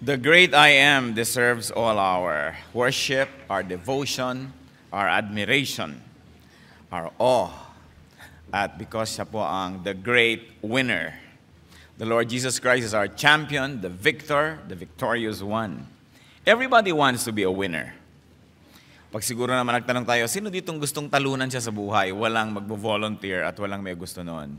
The great I am deserves all our worship, our devotion, our admiration, our awe. At because siya po ang the great winner. The Lord Jesus Christ is our champion, the victor, the victorious one. Everybody wants to be a winner. Pag siguro naman nagtanong tayo, sino ditong gustong talunan siya sa buhay? Walang magbo-volunteer at walang may gusto noon.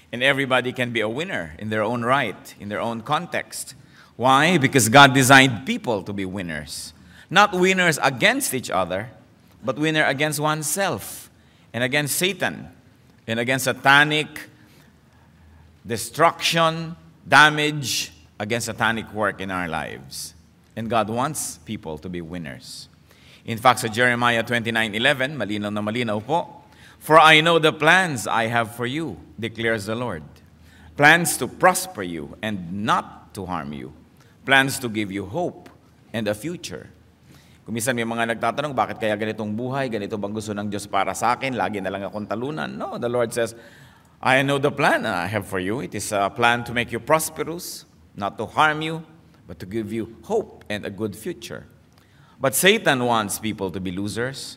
And everybody can be a winner in their own right, in their own context. Why? Because God designed people to be winners. Not winners against each other, but winner against oneself and against Satan and against satanic destruction, damage, against satanic work in our lives. And God wants people to be winners. In fact, sa Jeremiah 29:11, malinaw na malinaw po, "For I know the plans I have for you, declares the Lord. Plans to prosper you and not to harm you. Plans to give you hope and a future." Kung minsan may mga nagtatanong, bakit kaya ganitong buhay? Ganito bang gusto ng Diyos para sa akin? Lagi na lang akong talunan. No, the Lord says, "I know the plan I have for you. It is a plan to make you prosperous, not to harm you, but to give you hope and a good future." But Satan wants people to be losers.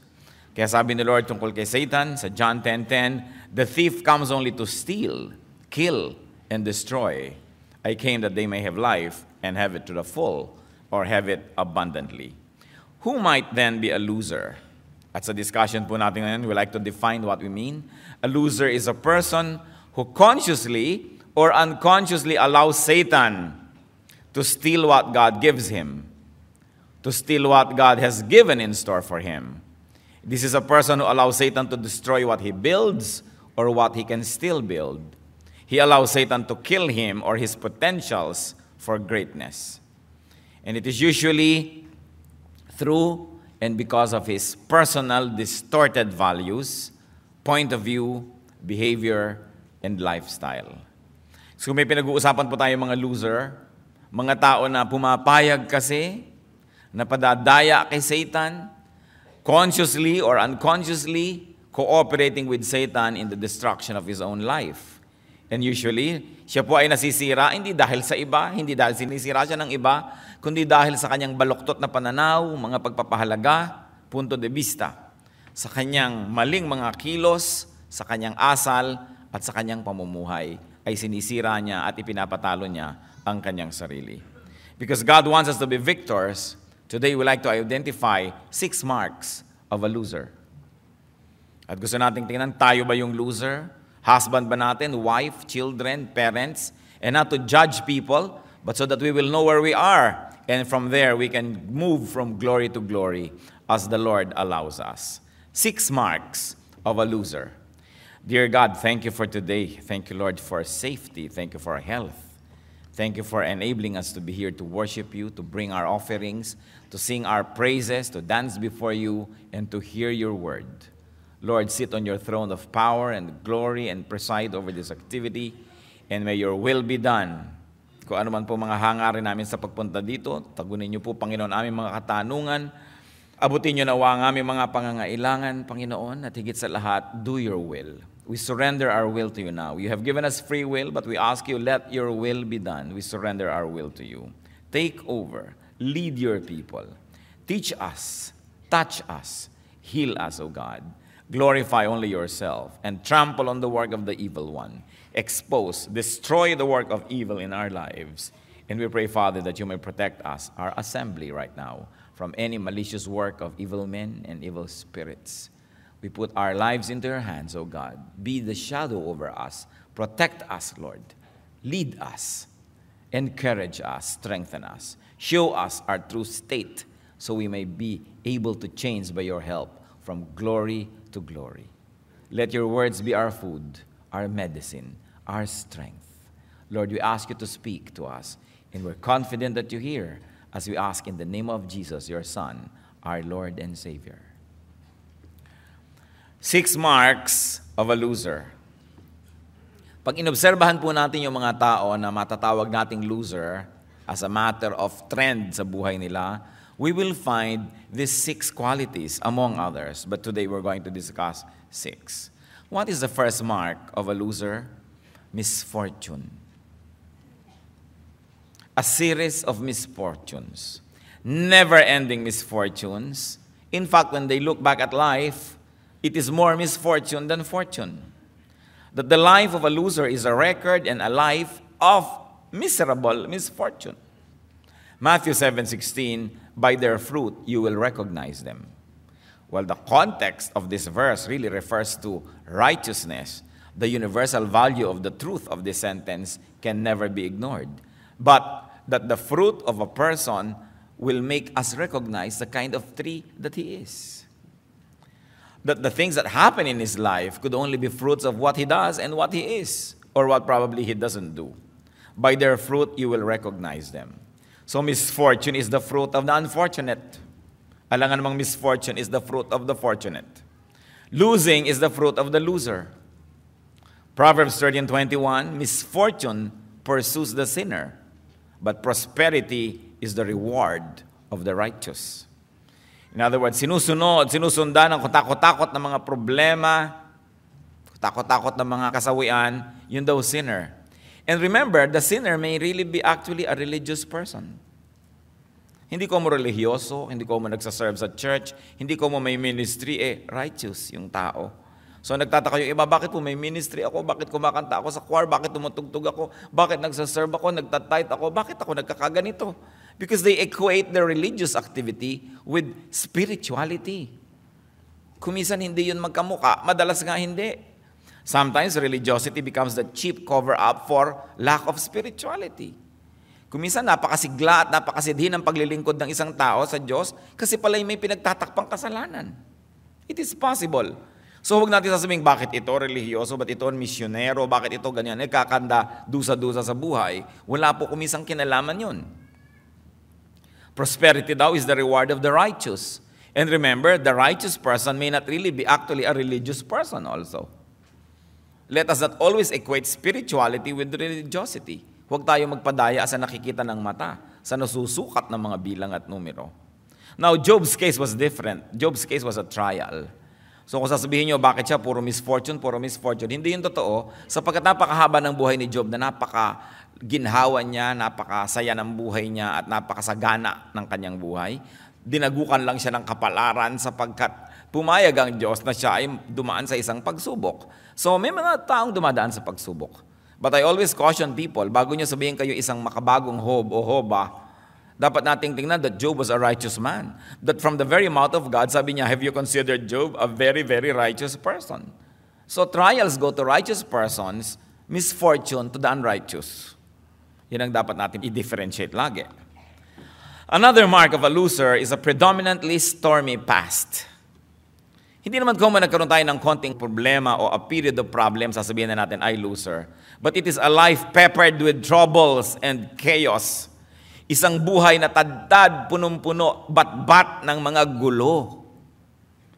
Kaya sabi ni Lord tungkol kay Satan sa John 10:10, "The thief comes only to steal, kill, and destroy. I came that they may have life and have it to the full, or have it abundantly." Who might then be a loser? At sa discussion po natin ngayon, we like to define what we mean. A loser is a person who consciously or unconsciously allows Satan to steal what God gives him, to steal what God has given in store for him. This is a person who allows Satan to destroy what he builds or what he can still build. He allows Satan to kill him or his potentials for greatness. And it is usually through and because of his personal distorted values, point of view, behavior, and lifestyle. So may pinag-uusapan po tayo mga loser, mga tao na pumapayag kasi, na padadaya kay Satan, consciously or unconsciously cooperating with Satan in the destruction of his own life. And usually, siya po ay nasisira, hindi dahil sa iba, hindi dahil sinisira siya ng iba, kundi dahil sa kanyang baluktot na pananaw, mga pagpapahalaga, punto de vista, sa kanyang maling mga kilos, sa kanyang asal, at sa kanyang pamumuhay, ay sinisira niya at ipinapatalo niya ang kanyang sarili. Because God wants us to be victors, today we like to identify 6 marks of a loser. At gusto nating tingnan, tayo ba yung loser? Husband ba natin? Wife, children, parents? And not to judge people, but so that we will know where we are. And from there, we can move from glory to glory as the Lord allows us. 6 marks of a loser. Dear God, thank you for today. Thank you, Lord, for safety. Thank you for health. Thank you for enabling us to be here to worship you, to bring our offerings, to sing our praises, to dance before you, and to hear your word. Lord, sit on your throne of power and glory and preside over this activity, and may your will be done. Kung ano man po mga hangarin namin sa pagpunta dito, tagunin niyo po, Panginoon, aming mga katanungan. Abutin niyo nawa ang aming mga pangangailangan, Panginoon, at higit sa lahat, do your will. We surrender our will to you now. You have given us free will, but we ask you, let your will be done. We surrender our will to you. Take over. Lead your people. Teach us. Touch us. Heal us, O God. Glorify only yourself and trample on the work of the evil one. Expose, destroy the work of evil in our lives. And we pray, Father, that you may protect us, our assembly right now, from any malicious work of evil men and evil spirits. We put our lives into your hands, O God. Be the shadow over us. Protect us, Lord. Lead us. Encourage us. Strengthen us. Show us our true state so we may be able to change by your help from glory to glory. Let your words be our food, our medicine, our strength. Lord, we ask you to speak to us, and we're confident that you hear as we ask in the name of Jesus, your Son, our Lord and Savior. 6 marks of a loser. Pag inobserbahan po natin yung mga tao na matatawag nating loser as a matter of trend sa buhay nila, we will find these 6 qualities among others. But today we're going to discuss 6. What is the first mark of a loser? Misfortune. a series of misfortunes, never-ending misfortunes. In fact, when they look back at life, it is more misfortune than fortune. That the life of a loser is a record and a life of miserable misfortune. Matthew 7:16, by their fruit you will recognize them. Well, the context of this verse really refers to righteousness. The universal value of the truth of this sentence can never be ignored. But that the fruit of a person will make us recognize the kind of tree that he is. That the things that happen in his life could only be fruits of what he does and what he is, or what probably he doesn't do. By their fruit you will recognize them. So misfortune is the fruit of the unfortunate. Alangan namang misfortune is the fruit of the fortunate. Losing is the fruit of the loser. Proverbs 13:21, misfortune pursues the sinner, but prosperity is the reward of the righteous. In other words, sinusundan ng katakot-takot ng mga problema, katakot-takot ng mga kasawian, yun daw sinner. And remember, the sinner may really be actually a religious person. Hindi ko mo religyoso, hindi ko mo nagsaserve sa church, hindi ko mo may ministry, righteous yung tao. So nagtataka yung iba, bakit po may ministry ako, bakit kumakanta ako sa choir, bakit tumutugtog ako, bakit nagsaserve ako, nagtatithe ako, bakit ako nagkakaganito? Because they equate their religious activity with spirituality. Kumisan hindi yun magkamuka, madalas nga hindi. Sometimes religiosity becomes the cheap cover-up for lack of spirituality. Kumisan napakasigla at napakasidhi ng paglilingkod ng isang tao sa Diyos kasi pala'y may pinagtatakpang kasalanan. It is possible. So huwag natin sasabihin, bakit ito religyoso, bakit ito misyonero, bakit ito ganyan, nagkakanda, dusa-dusa sa buhay. Wala po kumisang kinalaman yun. Prosperity daw is the reward of the righteous. And remember, the righteous person may not really be actually a religious person also. Let us not always equate spirituality with religiosity. Huwag tayo magpadaya sa nakikita ng mata, sa nasusukat ng mga bilang at numero. Now, Job's case was different. Job's case was a trial. So kung sasabihin nyo, bakit siya puro misfortune, hindi yun totoo, sapagkat napakahaba ng buhay ni Job na napakaginhawa niya, napakasaya ng buhay niya, at napakasagana ng kanyang buhay. Dinagukan lang siya ng kapalaran sapagkat pumayag ang Diyos na siya ay dumaan sa isang pagsubok. So may mga taong dumadaan sa pagsubok. But I always caution people, bago nyo sabihin kayo isang makabagong Hob o Hoba, dapat nating tingnan that Job was a righteous man. That from the very mouth of God, sabi niya, have you considered Job a very, very righteous person? So trials go to righteous persons, misfortune to the unrighteous. Yan ang dapat natin i-differentiate lagi. Another mark of a loser is a predominantly stormy past. Hindi naman kung nagkaroon tayo ng konting problema o a period of problems, sasabihin na natin, ay loser. But it is a life peppered with troubles and chaos. Isang buhay na tadtad, punong-puno, bat-bat ng mga gulo.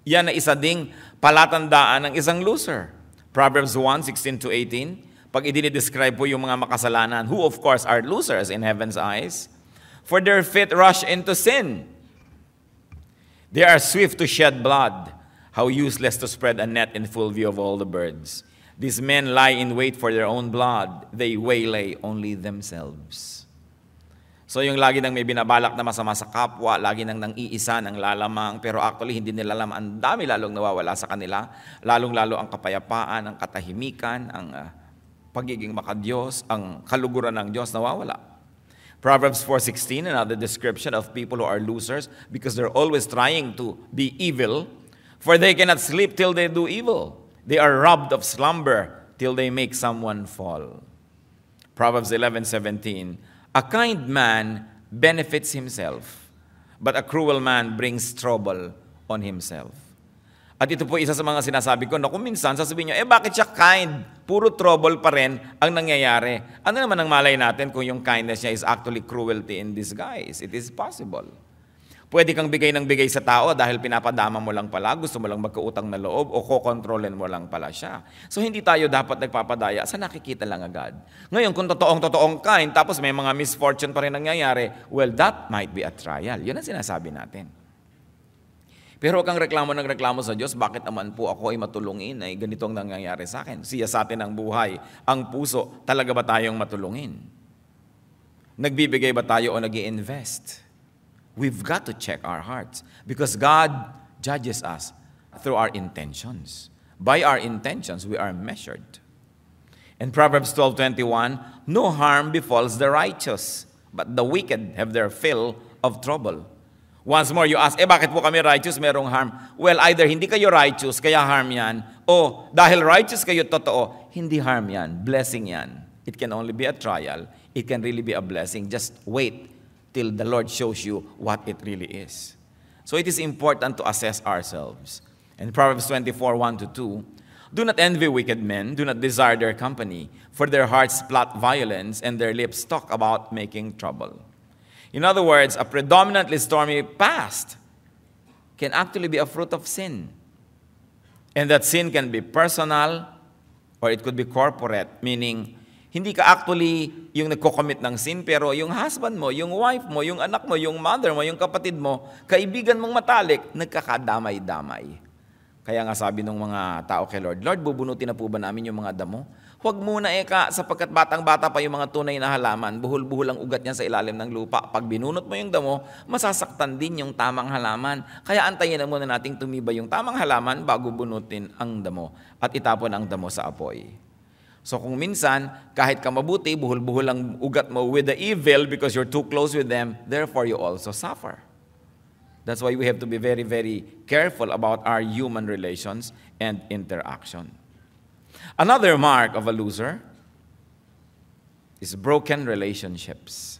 Yan na isa ding palatandaan ng isang loser. Proverbs 1:16-18, pag i-describe po yung mga makasalanan, who of course are losers in heaven's eyes, for their feet rush into sin. They are swift to shed blood. How useless to spread a net in full view of all the birds. These men lie in wait for their own blood. They waylay only themselves. So yung lagi nang may binabalak na masama sa kapwa, lagi nang iisa ng lalamang, pero actually hindi nila alam, ang dami lalong nawawala sa kanila, lalong-lalo ang kapayapaan, ang katahimikan, ang pagiging makadiyos, ang kaluguran ng Diyos nawawala. Proverbs 4:16, another description of people who are losers because they're always trying to be evil, for they cannot sleep till they do evil. They are robbed of slumber till they make someone fall. Proverbs 11:17, a kind man benefits himself, but a cruel man brings trouble on himself. At ito po isa sa mga sinasabi ko na kung minsan sasabihin nyo, bakit siya kind? Puro trouble pa rin ang nangyayari. Ano naman ang malay natin kung yung kindness niya is actually cruelty in disguise? It is possible. Pwede kang bigay ng bigay sa tao dahil pinapadama mo lang pala, gusto mo lang magkautang na loob o kokontrolin mo lang pala siya. So hindi tayo dapat nagpapadaya sa nakikita lang agad. Ngayon, kung totoong kind, tapos may mga misfortune pa rin nangyayari, well, that might be a trial. Yun ang sinasabi natin. Pero huwag kang reklamo sa Diyos, bakit naman po ako ay matulungin, ay ganito ang nangyayari sa akin. Siya sa atin ang buhay, ang puso, talaga ba tayong matulungin? Nagbibigay ba tayo o nag-i-invest? We've got to check our hearts because God judges us through our intentions. By our intentions, we are measured. In Proverbs 12:21, no harm befalls the righteous, but the wicked have their fill of trouble. Once more, you ask, bakit po kami righteous, merong harm? Well, either hindi kayo righteous, kaya harm yan, o dahil righteous kayo totoo, hindi harm yan, blessing yan. It can only be a trial. It can really be a blessing. Just wait till the Lord shows you what it really is. So it is important to assess ourselves. In Proverbs 24:1-2, do not envy wicked men, do not desire their company, for their hearts plot violence and their lips talk about making trouble. In other words, a predominantly stormy past can actually be a fruit of sin. And that sin can be personal or it could be corporate, meaning hindi ka actually yung nagko-commit ng sin, pero yung husband mo, yung wife mo, yung anak mo, yung mother mo, yung kapatid mo, kaibigan mong matalik, nagkakadamay-damay. Kaya nga sabi ng mga tao kay Lord, Lord, bubunutin na po ba namin yung mga damo? Huwag muna sapagkat batang-bata pa yung mga tunay na halaman, buhol-buhol ang ugat niyan sa ilalim ng lupa. Pag binunot mo yung damo, masasaktan din yung tamang halaman. Kaya antayin na muna nating tumibay yung tamang halaman bago bunutin ang damo at itapon ang damo sa apoy. So kung minsan, kahit ka mabuti, buhol-buhol ang ugat mo with the evil because you're too close with them, therefore you also suffer. That's why we have to be very, very careful about our human relations and interaction. Another mark of a loser is broken relationships.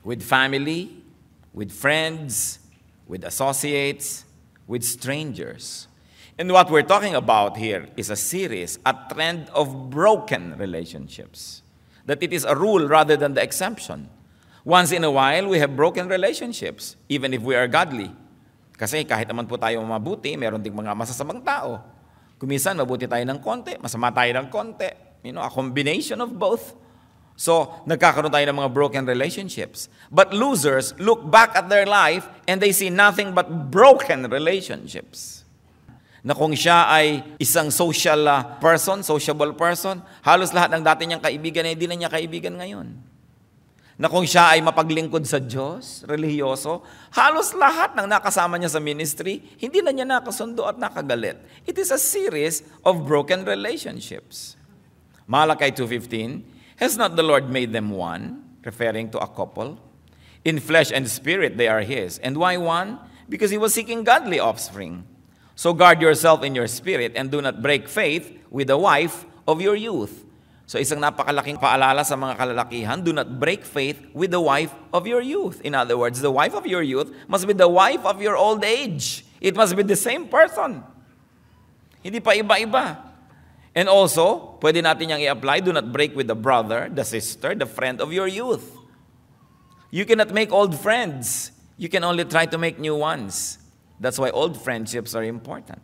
With family, with friends, with associates, with strangers. And what we're talking about here is a series, a trend of broken relationships. That it is a rule rather than the exception. Once in a while, we have broken relationships, even if we are godly. Kasi kahit naman po tayo mabuti, meron ding mga masasamang tao. Kuminsan, mabuti tayo ng konti, masama tayo ng konti. A combination of both. So, nagkakaroon tayo ng mga broken relationships. But losers look back at their life and they see nothing but broken relationships. Na kung siya ay isang social sociable person, halos lahat ng dati niyang kaibigan ay hindi na niya kaibigan ngayon. Na kung siya ay mapaglingkod sa Diyos, relihiyoso, halos lahat ng nakasama niya sa ministry, hindi na niya nakasundo at nakagalit. It is a series of broken relationships. Malachi 2:15, has not the Lord made them one, referring to a couple? In flesh and spirit they are His. And why one? Because He was seeking godly offspring. So guard yourself in your spirit and do not break faith with the wife of your youth. So isang napakalaking paalala sa mga kalalakihan, do not break faith with the wife of your youth. In other words, the wife of your youth must be the wife of your old age. It must be the same person. Hindi pa iba-iba. And also, pwede natin yang i-apply, do not break with the brother, the sister, the friend of your youth. You cannot make old friends. You can only try to make new ones. That's why old friendships are important.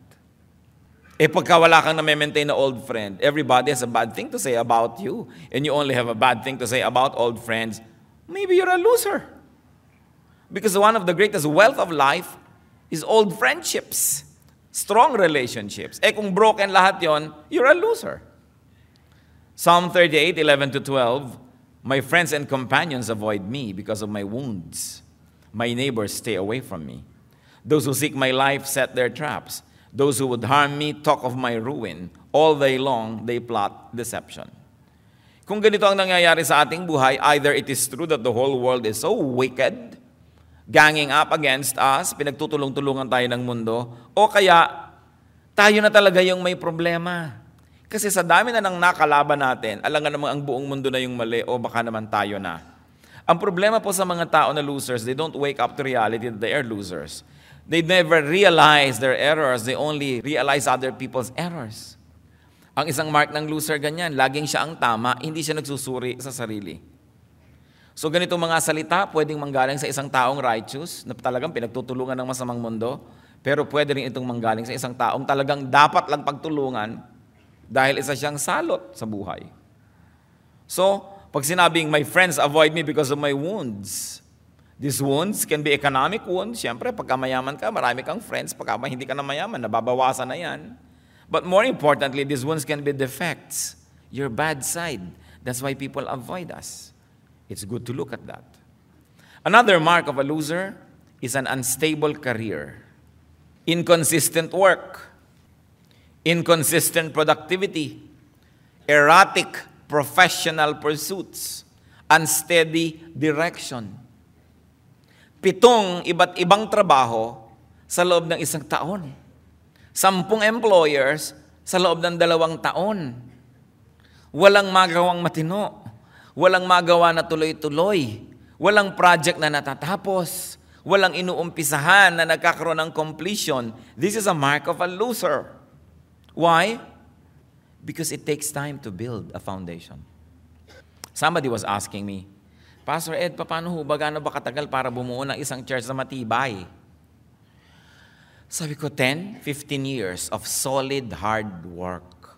Pagka wala kang na-maintain na old friend, everybody has a bad thing to say about you, and you only have a bad thing to say about old friends, maybe you're a loser. Because one of the greatest wealth of life is old friendships, strong relationships. Kung broken lahat yon, you're a loser. Psalm 38:11-12, my friends and companions avoid me because of my wounds. My neighbors stay away from me. Those who seek my life set their traps. Those who would harm me talk of my ruin. All day long, they plot deception. Kung ganito ang nangyayari sa ating buhay, either it is true that the whole world is so wicked, ganging up against us, pinagtutulong-tulungan tayo ng mundo, o kaya tayo na talaga yung may problema. Kasi sa dami na nang nakalaban natin, alam nga namang ang buong mundo na yung mali, o baka naman tayo na. Ang problema po sa mga tao na losers, they don't wake up to reality that they are losers. They never realize their errors. They only realize other people's errors. Ang isang mark ng loser ganyan, laging siya ang tama, hindi siya nagsusuri sa sarili. So ganitong mga salita, pwedeng manggaling sa isang taong righteous, na talagang pinagtutulungan ng masamang mundo, pero pwede rin itong manggaling sa isang taong talagang dapat lang pagtulungan dahil isa siyang salot sa buhay. So, pag sinabing, my friends avoid me because of my wounds, these wounds can be economic wounds. Siyempre, pagka mayaman ka, marami kang friends. Pagka hindi ka na mayaman, nababawasan na yan. But more importantly, these wounds can be defects. Your bad side. That's why people avoid us. It's good to look at that. Another mark of a loser is an unstable career, inconsistent work, inconsistent productivity, erratic professional pursuits, unsteady direction. 7 iba't ibang trabaho sa loob ng 1 taon. 10 employers sa loob ng 2 taon. Walang magawang matino. Walang magawa na tuloy-tuloy. Walang project na natatapos. Walang inuumpisahan na nagkakaroon ng completion. This is a mark of a loser. Why? Because it takes time to build a foundation. Somebody was asking me, Pastor Ed, paano ho ba, gaano ba katagal para bumuo ng isang church na matibay? Sabi ko, 10, 15 years of solid hard work.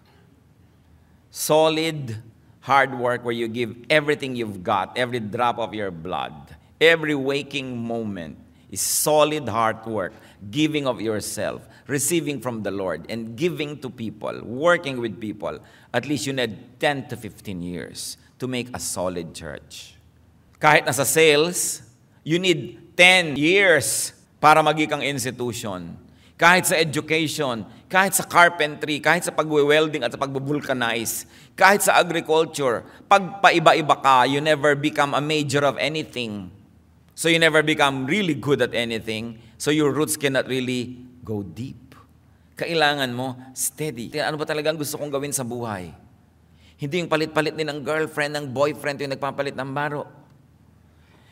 Solid hard work where you give everything you've got, every drop of your blood, every waking moment is solid hard work, giving of yourself, receiving from the Lord, and giving to people, working with people. At least you need 10 to 15 years to make a solid church. Kahit nasa sales, you need 10 years para maging institution. Kahit sa education, kahit sa carpentry, kahit sa pag-welding at sa pag-vulcanize, kahit sa agriculture, pag paiba-iba ka, you never become a major of anything. So you never become really good at anything. So your roots cannot really go deep. Kailangan mo steady. Ano ba talagang gusto kong gawin sa buhay? Hindi yung palit-palit din ng girlfriend, ng boyfriend, yung nagpapalit ng baro.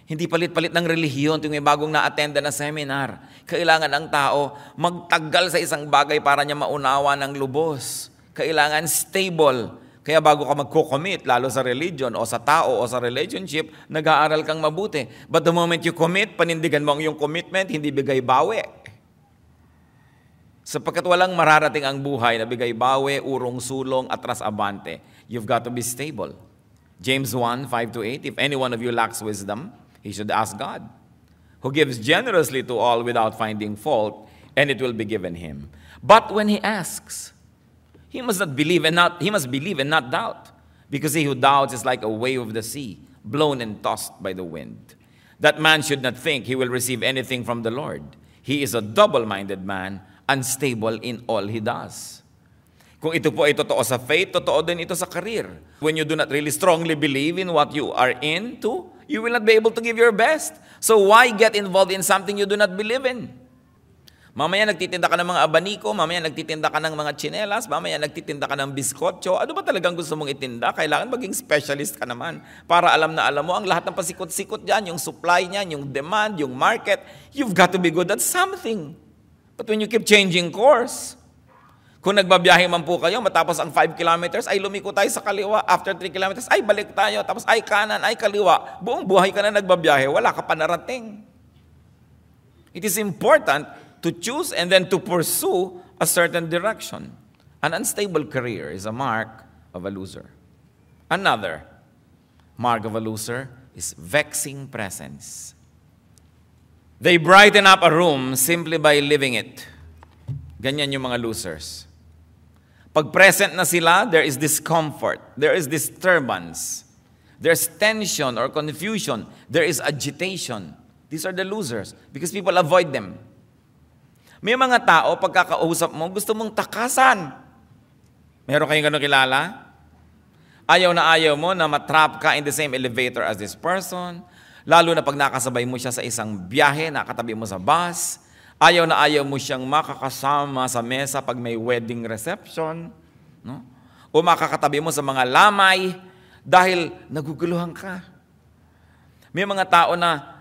Hindi palit-palit ng relihiyon tuwing may bagong na-attenda na seminar. Kailangan ang tao magtagal sa isang bagay para niya maunawa ng lubos. Kailangan stable. Kaya bago ka magko-commit, lalo sa religion o sa tao o sa relationship, nag-aaral kang mabuti. But the moment you commit, panindigan mo ang iyong commitment, hindi bigay bawi. Sapagkat walang mararating ang buhay na bigay bawi, urong sulong, atras abante. You've got to be stable. James 1, 5-8, if any one of you lacks wisdom, he should ask God, who gives generously to all without finding fault, and it will be given him. But when he asks, he must believe and not doubt, because he who doubts is like a wave of the sea, blown and tossed by the wind. That man should not think he will receive anything from the Lord. He is a double-minded man, unstable in all he does. Kung ito po ay totoo sa faith, totoo din ito sa career. When you do not really strongly believe in what you are into, you will not be able to give your best. So why get involved in something you do not believe in? Mamaya nagtitinda ka ng mga abaniko, mamaya nagtitinda ka ng mga tsinelas, mamaya nagtitinda ka ng biskotso. Ano ba talagang gusto mong itinda? Kailangan maging specialist ka naman para alam na alam mo ang lahat ng pasikot-sikot dyan, yung supply niyan, yung demand, yung market. You've got to be good at something. But when you keep changing course, kung nagbabiyahe man po kayo, matapos ang 5 kilometers, ay lumiko tayo sa kaliwa. After 3 kilometers, ay balik tayo. Tapos ay kanan, ay kaliwa. Buong buhay ka na nagbabiyahe, wala ka pa narating. It is important to choose and then to pursue a certain direction. An unstable career is a mark of a loser. Another mark of a loser is vexing presence. They brighten up a room simply by living it. Ganyan yung mga losers. Pag present na sila, there is discomfort, there is disturbance, there's tension or confusion, there is agitation. These are the losers because people avoid them. May mga tao, pagkakausap mo, gusto mong takasan. Meron kayong gano'ng kilala? Ayaw mo na matrap ka in the same elevator as this person, lalo na pag nakasabay mo siya sa isang biyahe, nakatabi mo sa bus. Ayaw mo siyang makakasama sa mesa pag may wedding reception, no? O makakatabi mo sa mga lamay dahil naguguluhan ka. May mga tao na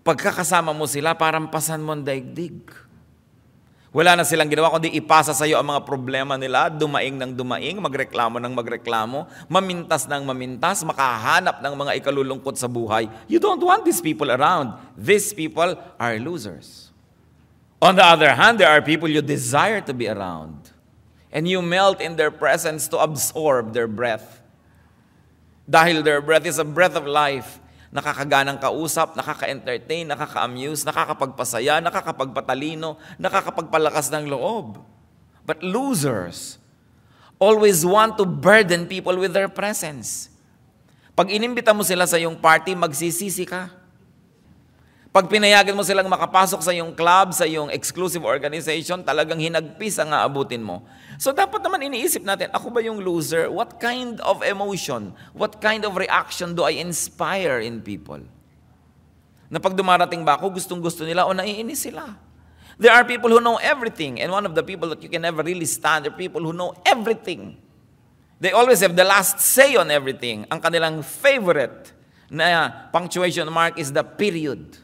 pagkakasama mo sila, parang pasan mo ang daigdig. Wala na silang ginawa kundi ipasa sa iyo ang mga problema nila, dumaing ng dumaing, magreklamo ng magreklamo, mamintas ng mamintas, makahanap ng mga ikalulungkot sa buhay. You don't want these people around. These people are losers. On the other hand, there are people you desire to be around. And you melt in their presence to absorb their breath. Dahil their breath is a breath of life. Nakakaganang kausap, nakaka-entertain, nakaka-amuse, nakakapagpasaya, nakakapagpatalino, nakakapagpalakas ng loob. But losers always want to burden people with their presence. Pag inimbita mo sila sa iyong party, magsisisi ka. Pag pinayagan mo silang makapasok sa iyong club, sa iyong exclusive organization, talagang hinagpis ang aabutin mo. So dapat naman iniisip natin, ako ba yung loser? What kind of emotion, what kind of reaction do I inspire in people? Na pag dumarating ba ako, gustong-gusto nila o naiinis sila? There are people who know everything, and one of the people that you can never really stand are people who know everything. They always have the last say on everything. Ang kanilang favorite na punctuation mark is the period.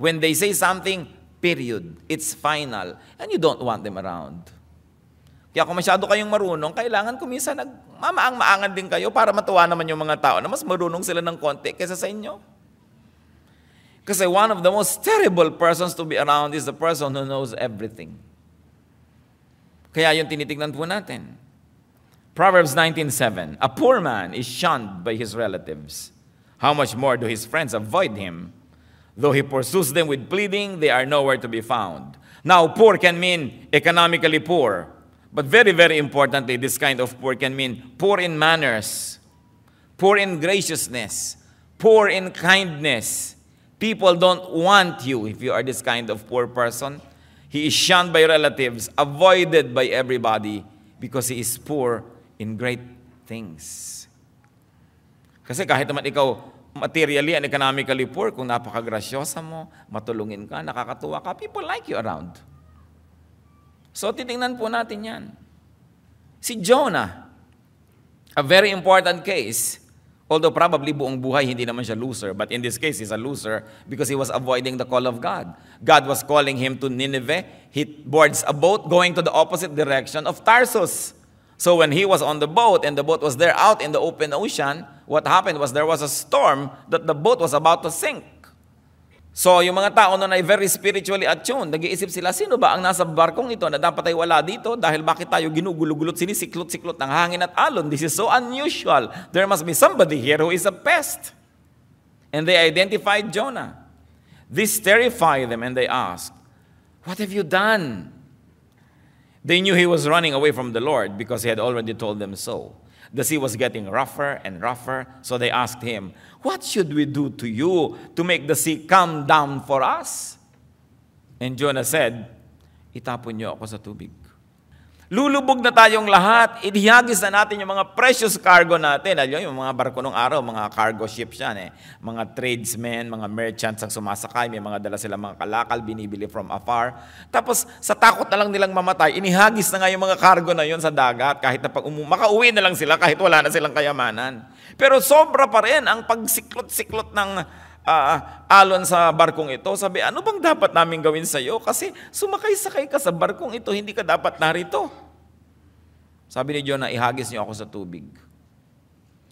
When they say something, period. It's final. And you don't want them around. Kaya kung masyado kayong marunong, kailangan kuminsan nagmamaang-maangan din kayo para matuwa naman yung mga tao na mas marunong sila ng konti kaysa sa inyo. Kasi one of the most terrible persons to be around is the person who knows everything. Kaya yung tinitignan po natin. Proverbs 19:7, a poor man is shunned by his relatives. How much more do his friends avoid him? Though he pursues them with pleading, they are nowhere to be found. Now, poor can mean economically poor. But very, very importantly, this kind of poor can mean poor in manners, poor in graciousness, poor in kindness. People don't want you if you are this kind of poor person. He is shunned by relatives, avoided by everybody because he is poor in great things. Kasi kahit naman ikaw materially and economically poor, kung napakagrasyosa mo, matulungin ka, nakakatuwa ka, people like you around. So titingnan po natin yan. Si Jonah, a very important case, although probably buong buhay hindi naman siya loser, but in this case he's a loser because he was avoiding the call of God. God was calling him to Nineveh. He boards a boat going to the opposite direction of Tarsus. So when he was on the boat and the boat was there out in the open ocean, what happened was there was a storm that the boat was about to sink. So yung mga tao noon ay very spiritually attuned. Nag-iisip sila, sino ba ang nasa barkong ito na dapat ay wala dito dahil bakit tayo ginugulugulot, sinisiklot-siklot ng hangin at alon? This is so unusual. There must be somebody here who is a pest. And they identified Jonah. This terrified them and they asked, what have you done? They knew he was running away from the Lord because he had already told them so. The sea was getting rougher and rougher, so they asked him, what should we do to you to make the sea come down for us? And Jonah said, itapon niyo ako sa tubig. Lulubog na tayong lahat. Ihagis na natin yung mga precious cargo natin. Alam yung mga barko nung araw, mga cargo ships yan eh. Mga tradesmen, mga merchants ang sumasakay. May mga dala silang mga kalakal, binibili from afar. Tapos sa takot na lang nilang mamatay, inihagis na nga yung mga cargo na yun sa dagat. Kahit na makauwi na lang sila kahit wala na silang kayamanan. Pero sobra pa rin ang pagsiklot-siklot ng alon sa barkong ito. Sabi, ano bang dapat namin gawin sa iyo? Kasi sumakay-sakay ka sa barkong ito, hindi ka dapat narito. Sabi ni Jonah, ihagis niyo ako sa tubig.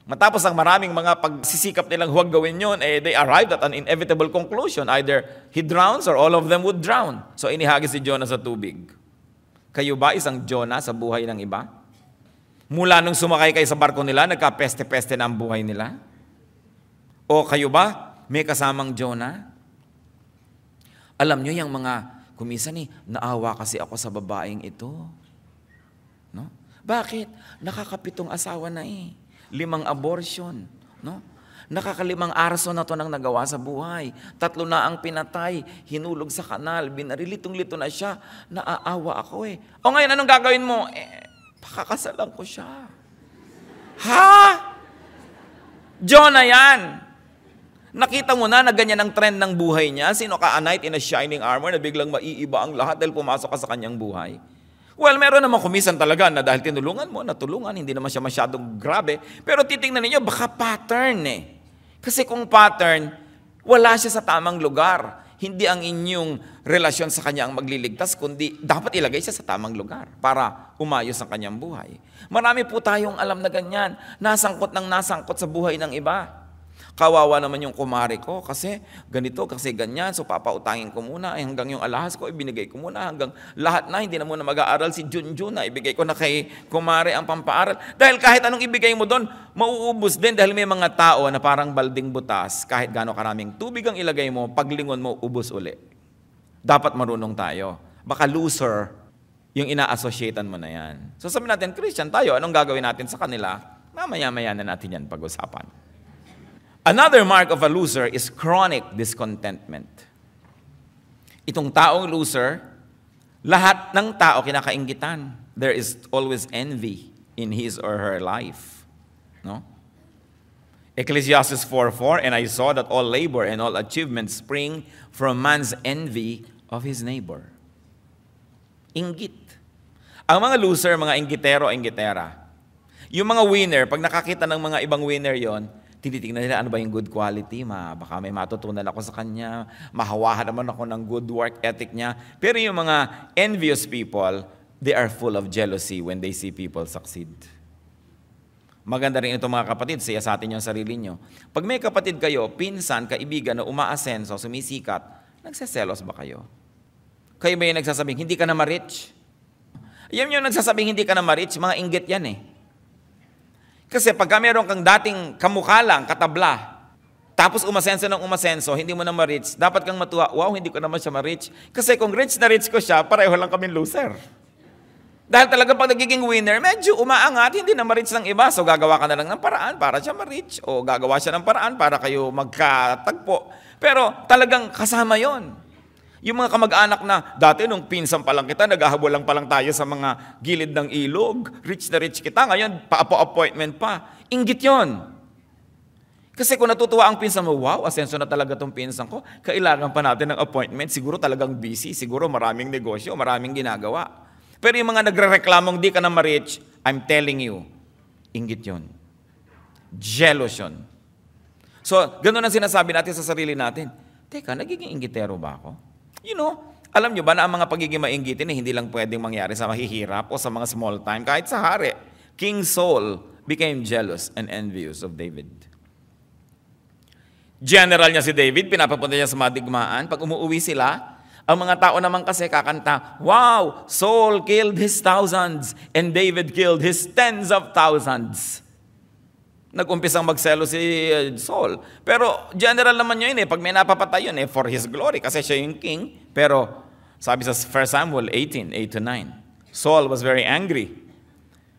Matapos ang maraming mga pagsisikap nilang huwag gawin yun, they arrived at an inevitable conclusion. Either he drowns or all of them would drown. So inihagis si Jonah sa tubig. Kayo ba isang Jonah sa buhay ng iba? Mula nung sumakay kayo sa barko nila, nagka-peste-peste na ang buhay nila? O kayo ba may kasamang Jonah? Alam nyo yung mga, kuminsan naawa kasi ako sa babaeng ito. No? Bakit? Nakakapitong asawa na 5 abortion. No? Nakakalimang arso na to nang nagawa sa buhay. 3 na ang pinatay, hinulog sa kanal, binarilitong-lito na siya, naaawa ako O ngayon, anong gagawin mo? Pakakasalan ko siya. Ha? Jonah yan. Nakita mo na ganyan ang trend ng buhay niya. Sino ka, a knight in a shining armor na biglang maiiba ang lahat dahil pumasok ka sa kanyang buhay? Well, meron naman kumisan talaga na dahil tinulungan mo, natulungan, hindi naman siya masyadong grabe. Pero titingnan ninyo, baka pattern Kasi kung pattern, wala siya sa tamang lugar. Hindi ang inyong relasyon sa kanya ang magliligtas, kundi dapat ilagay siya sa tamang lugar para umayos ang kanyang buhay. Marami po tayong alam na ganyan, nasangkot sa buhay ng iba. Kawawa naman yung kumari ko kasi ganito, kasi ganyan, so papautangin ko muna, hanggang yung alahas ko, ibinigay ko muna, hanggang lahat na, hindi na muna mag-aaral si Junjun na, ibigay ko na kay kumari ang pampaaral. Dahil kahit anong ibigay mo doon, mauubos din dahil may mga tao na parang balding butas, kahit gaano karaming tubig ang ilagay mo, paglingon mo, ubos uli. Dapat marunong tayo. Baka loser yung ina-associatean mo na yan. So sabi natin, Christian tayo, anong gagawin natin sa kanila? Mamaya-maya na natin yan pag-usapan. Another mark of a loser is chronic discontentment. Itong taong loser, lahat ng tao kinakainggitan. There is always envy in his or her life. No? Ecclesiastes 4:4, and I saw that all labor and all achievement spring from man's envy of his neighbor. Inggit. Ang mga loser, mga inggitero, inggitera. Yung mga winner, pag nakakita ng mga ibang winner yon, tinitingnan nila ano ba yung good quality, baka may matutunan ako sa kanya, mahawahan naman ako ng good work ethic niya. Pero yung mga envious people, they are full of jealousy when they see people succeed. Maganda rin ito mga kapatid, siyasatin niyo ang sarili niyo. Pag may kapatid kayo, pinsan, kaibigan na umaasenso, sumisikat, nagseselos ba kayo? Kayo ba yung nagsasabing, hindi ka na ma-rich? Yan yung nagsasabing, hindi ka na ma-rich, mga inggit yan eh. Kasi pagka meron kang dating kamukha lang, katabla, tapos umasenso ng umasenso, hindi mo na ma-rich, dapat kang matuwa, wow, hindi ko naman siya ma-rich. Kasi kung rich na rich ko siya, pareho lang kami loser. Dahil talaga pag nagiging winner, medyo umaangat, hindi na ma-reach ng iba. So gagawa ka na lang ng paraan para siya ma-reach. O gagawa siya ng paraan para kayo magkatagpo. Pero talagang kasama yon. Yung mga kamag-anak na, dati nung pinsan pa lang kita, naghahabol lang pa lang tayo sa mga gilid ng ilog. Rich na rich kita. Ngayon, pa-appointment pa. Inggit yon. Kasi kung natutuwa ang pinsan mo, wow, asenso na talaga tong pinsan ko. Kailangan pa natin ng appointment. Siguro talagang busy. Siguro maraming negosyo, maraming ginagawa. Pero yung mga nagre-reklamong di ka na ma-rich, I'm telling you, inggit yun. Jealous yun. So, ganun ang sinasabi natin sa sarili natin. Teka, nagiging inggitero ba ako? You know, alam nyo ba na ang mga pagiging mainggitin hindi lang pwedeng mangyari sa mahihirap o sa mga small time, kahit sa hari. King Saul became jealous and envious of David. General niya si David, pinapapunta niya sa madigmaan. Pag umuwi sila, ang mga tao naman kasi kakanta, wow, Saul killed his thousands and David killed his tens of thousands. Nag-umpisang magselo si Saul. Pero general naman yun pag may napapatay yun for his glory kasi siya yung king. Pero sabi sa 1 Samuel 18:8-9, Saul was very angry.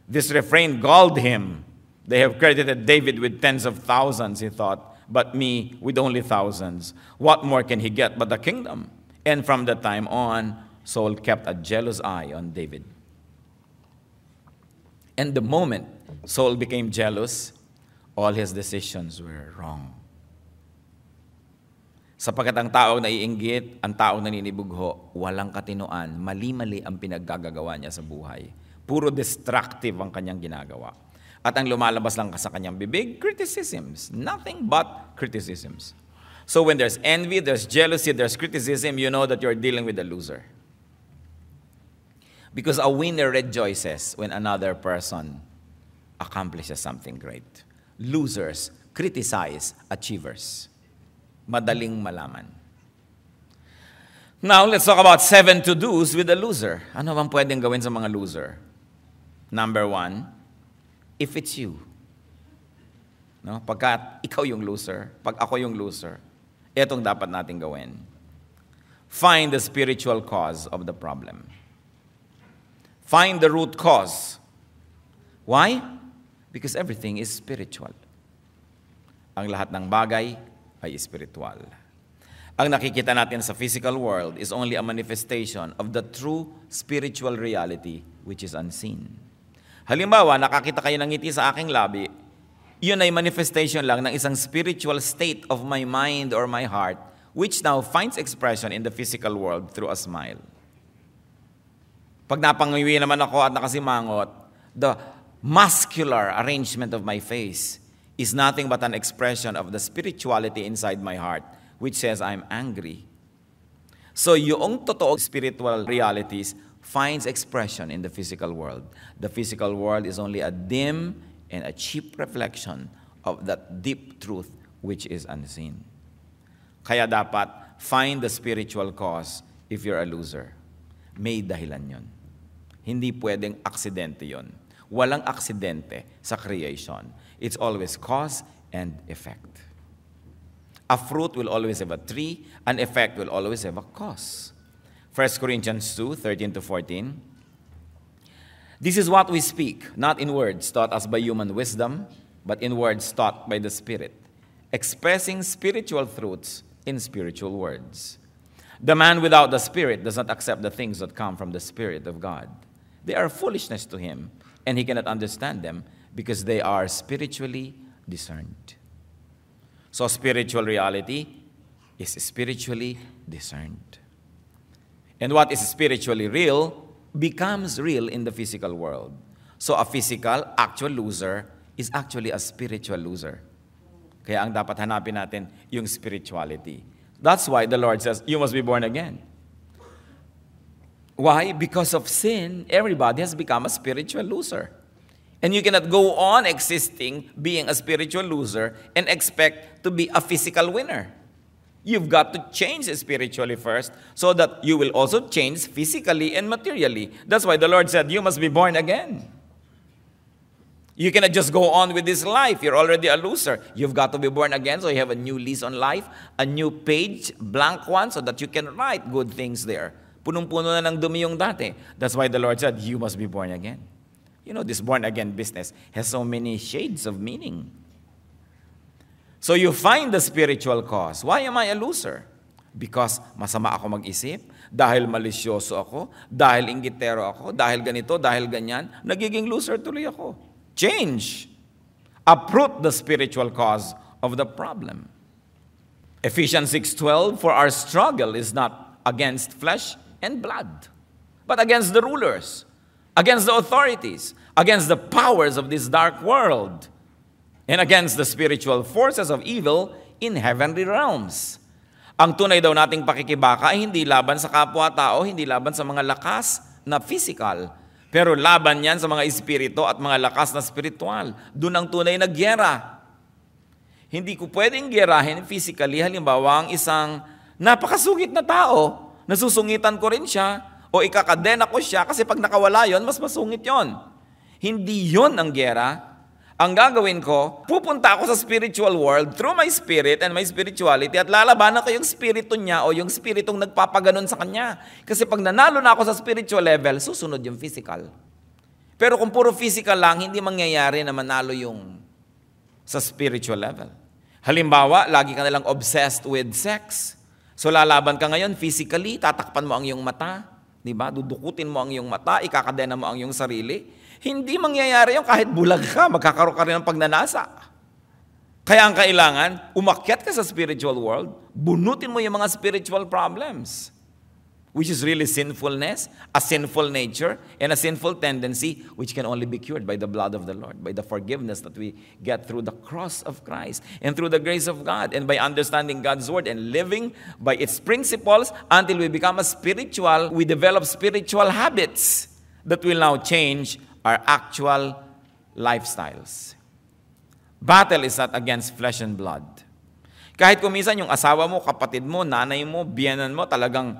This refrain galled him. They have credited David with tens of thousands, he thought, but me with only thousands. What more can he get but the kingdom? And from that time on, Saul kept a jealous eye on David. And the moment Saul became jealous, all his decisions were wrong. Sapagkat ang taong naiinggit, ang taong naninibugho, walang katinoan, mali-mali ang pinaggagawa niya sa buhay. Puro destructive ang kanyang ginagawa. At ang lumalabas lang sa kanyang bibig, criticisms. Nothing but criticisms. So when there's envy, there's jealousy, there's criticism, you know that you're dealing with a loser. Because a winner rejoices when another person accomplishes something great. Losers criticize achievers. Madaling malaman. Now, let's talk about 7 to-dos with a loser. Ano bang pwedeng gawin sa mga loser? Number 1, if it's you. No? Pagka ikaw yung loser, pag ako yung loser, etong dapat natin gawin. Find the spiritual cause of the problem. Find the root cause. Why? Because everything is spiritual. Ang lahat ng bagay ay spiritual. Ang nakikita natin sa physical world is only a manifestation of the true spiritual reality which is unseen. Halimbawa, nakakita kayo ng ngiti sa aking labi, yun ay manifestation lang ng isang spiritual state of my mind or my heart which now finds expression in the physical world through a smile. Pag napangiwi naman ako at nakasimangot, the muscular arrangement of my face is nothing but an expression of the spirituality inside my heart which says I'm angry. So yung totoong spiritual realities finds expression in the physical world. The physical world is only a dim and a cheap reflection of that deep truth which is unseen. Kaya dapat find the spiritual cause if you're a loser. May dahilan yun. Hindi pwedeng aksidente yun. Walang aksidente sa creation. It's always cause and effect. A fruit will always have a tree. An effect will always have a cause. 1 Corinthians 2:13-14. This is what we speak, not in words taught us by human wisdom, but in words taught by the Spirit, expressing spiritual truths in spiritual words. The man without the Spirit does not accept the things that come from the Spirit of God. They are foolishness to him, and he cannot understand them because they are spiritually discerned. So spiritual reality is spiritually discerned. And what is spiritually real becomes real in the physical world. So a physical, actual loser is actually a spiritual loser. Kaya ang dapat hanapin natin yung spirituality. That's why the Lord says, you must be born again. Why? Because of sin, everybody has become a spiritual loser. And you cannot go on existing, being a spiritual loser, and expect to be a physical winner. You've got to change spiritually first so that you will also change physically and materially. That's why the Lord said, you must be born again. You cannot just go on with this life. You're already a loser. You've got to be born again so you have a new lease on life, a new page, blank one, so that you can write good things there. Punong-puno na ng dumi yung dati. That's why the Lord said, you must be born again. You know, this born again business has so many shades of meaning. So you find the spiritual cause. Why am I a loser? Because masama ako mag-isip, dahil malisyoso ako, dahil inggitero ako, dahil ganito, dahil ganyan, nagiging loser tuloy ako. Change. Uproot the spiritual cause of the problem. Ephesians 6:12, for our struggle is not against flesh and blood, but against the rulers, against the authorities, against the powers of this dark world, and against the spiritual forces of evil in heavenly realms. Ang tunay daw nating pakikibaka ay hindi laban sa kapwa-tao, hindi laban sa mga lakas na physical, pero laban yan sa mga espiritu at mga lakas na spiritual. Doon ang tunay na gyera. Hindi ko pwedeng gyerahin physically, halimbawa ang isang napakasungit na tao, nasusungitan ko rin siya, o ikakadena ko siya kasi pag nakawala yon, mas masungit yon. Hindi yon ang gyera. Ang gagawin ko, pupunta ako sa spiritual world through my spirit and my spirituality at lalabanan ko yung spirito niya o yung spiritong nagpapaganon sa kanya. Kasi pag nanalo na ako sa spiritual level, susunod yung physical. Pero kung puro physical lang, hindi mangyayari na manalo yung sa spiritual level. Halimbawa, lagi ka nalang obsessed with sex. So lalaban ka ngayon physically, tatakpan mo ang iyong mata, di ba? Dudukutin mo ang iyong mata, ikakadena mo ang iyong sarili. Hindi mangyayari yung kahit bulag ka, magkakaroon ka rin ng pagnanasa. Kaya ang kailangan, umakyat ka sa spiritual world, bunutin mo yung mga spiritual problems, which is really sinfulness, a sinful nature, and a sinful tendency, which can only be cured by the blood of the Lord, by the forgiveness that we get through the cross of Christ, and through the grace of God, and by understanding God's word, and living by its principles, until we become a spiritual, we develop spiritual habits that will now change our actual lifestyles. Battle is not against flesh and blood. Kahit kung minsan yung asawa mo, kapatid mo, nanay mo, biyenan mo, talagang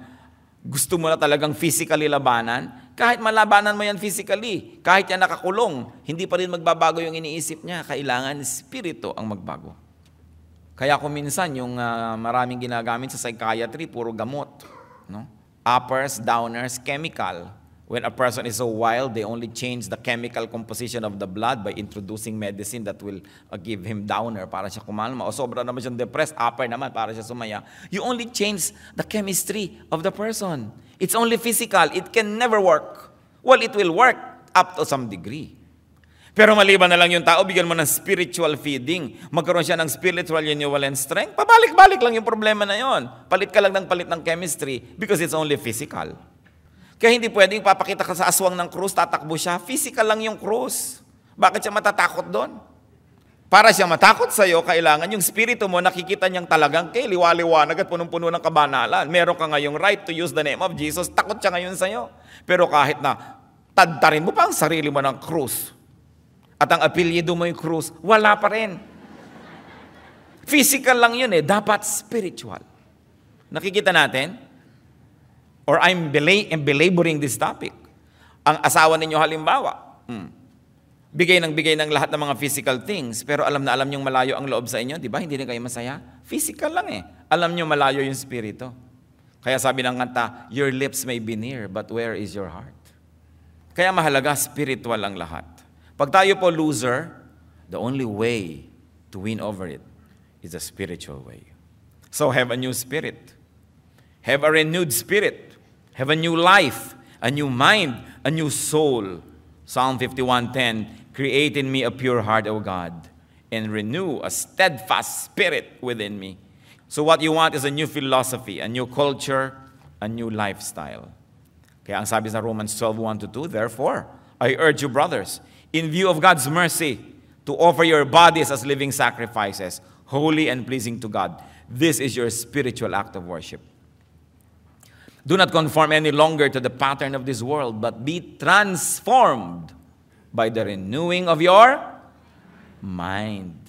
gusto mo na talagang physically labanan, kahit malabanan mo yan physically, kahit yan nakakulong, hindi pa rin magbabago yung iniisip niya. Kailangan spirito ang magbago. Kaya kung minsan yung maraming ginagamit sa psychiatry, puro gamot. No? Uppers, downers, chemical. When a person is so wild, they only change the chemical composition of the blood by introducing medicine that will give him downer para siya kumalma. O sobra naman siyang depressed, upper naman para siya sumaya. You only change the chemistry of the person. It's only physical. It can never work. Well, it will work up to some degree. Pero maliban na lang yung tao, bigyan mo ng spiritual feeding. Magkaroon siya ng spiritual renewal and strength. Pabalik-balik lang yung problema na yon. Palit ka lang ng palit ng chemistry because it's only physical. Kaya hindi pwedeng papakita ka sa aswang ng krus, tatakbo siya. Physical lang yung krus. Bakit siya matatakot doon? Para siya matakot sa'yo, kailangan yung spirito mo nakikita niyang talagang liwa-liwanag at punong-puno ng kabanalan. Meron ka ngayong right to use the name of Jesus, takot siya ngayon sa'yo. Pero kahit na tadtarin mo pa ang sarili mo ng krus at ang apelyido mo yung krus, wala pa rin. Physical lang yun dapat spiritual. Nakikita natin? Or I'm belaboring this topic. Ang asawa ninyo halimbawa, bigay ng lahat ng mga physical things, pero alam na alam niyong malayo ang loob sa inyo, di ba? Hindi rin kayo masaya. Physical lang Alam niyo malayo yung spirito. Kaya sabi ng kanta, your lips may be near, but where is your heart? Kaya mahalaga, spiritual ang lahat. Pag tayo po loser, the only way to win over it is a spiritual way. So have a new spirit. Have a renewed spirit. Have a new life, a new mind, a new soul. Psalm 51:10, create in me a pure heart, O God, and renew a steadfast spirit within me. So what you want is a new philosophy, a new culture, a new lifestyle. Kaya ang sabi sa Romans 12:1-2, therefore, I urge you, brothers, in view of God's mercy, to offer your bodies as living sacrifices, holy and pleasing to God. This is your spiritual act of worship. Do not conform any longer to the pattern of this world, but be transformed by the renewing of your mind.